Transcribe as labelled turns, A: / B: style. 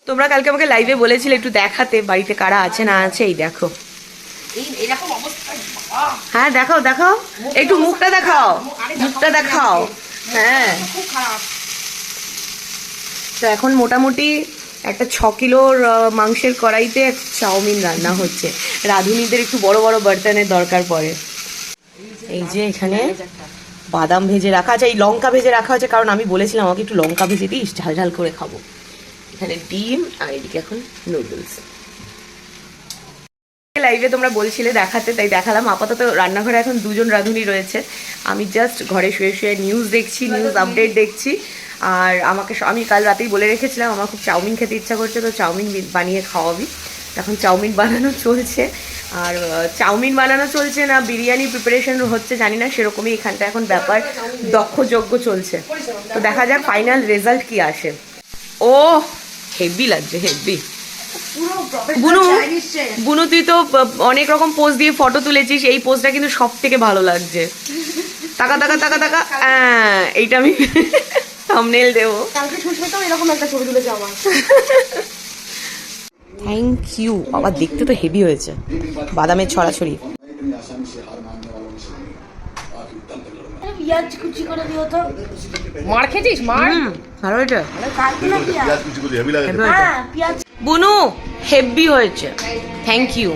A: তোমরা কালকে আমাকে লাইভে বলেছিলে একটু দেখাতে বাড়িতে কারা আছে না আছে। এই দেখো, হ্যাঁ দেখাও দেখাও, একটু মুখটা দেখাও, মুখটা দেখাও। হ্যাঁ তো এখন মোটামুটি একটা 6 কিলোর মাংসের কড়াইতে চাউমিন রান্না হচ্ছে। রাঁধুনিদের একটু বড় বড় বার্তনের দরকার পড়ে। এই যে এখানে বাদাম ভেজে রাখা আছে, এই লঙ্কা ভেজে রাখা আছে, কারণ আমি বলেছিলাম আমাকে একটু লঙ্কা ভেজে দিস, ঝাল ঝাল করে খাবো। এখানে ডিম আর এদিকে এখন নুডলস। লাইভে তোমরা বলছিলে দেখাতে, তাই দেখালাম। আপাতত রান্নাঘরে এখন 2 জন রাঁধুনি রয়েছে। আমি জাস্ট ঘরে শুয়ে শুয়ে নিউজ দেখছি, নিউজ আপডেট দেখছি। আর আমি কাল রাতেই বলে রেখেছিলাম আমার খুব চাউমিন খেতে ইচ্ছা করছে, তো চাউমিন বানিয়ে খাওয়াবি। এখন চাউমিন বানানো চলছে। আর চাউমিন বানানো চলছে না বিরিয়ানি প্রিপারেশন হচ্ছে জানি না, সেরকমই এখানটা এখন ব্যাপার দক্ষযজ্ঞ চলছে। তো দেখা যাক ফাইনাল রেজাল্ট কি আসে। ও হেভি লাগছে, হেভি। বুনু বুনু তুই তো অনেক রকম পোজ দিয়ে ফটো তুলেছিস, এই পোজটা কিন্তু সব থেকে ভালো লাগছে। টাকা টাকা টাকা টাকা, এইটা আমি থাম্বনেল দেবো।
B: কালকে সুস্মিতাও এরকম একটা ছবি তুলেছে আমার।
A: থ্যাংক ইউ বাবা, দেখতে তো হেভি হয়েছে, বাদামের ছড়াছড়ি।
B: পেঁয়াজ কুচি করে দিও তো।
C: মার খেয়েছিস? মার
A: ভালো হয়েছে।
B: কালকে না পেঁয়াজ
A: বুনু হেভি হয়েছে, থ্যাংক ইউ।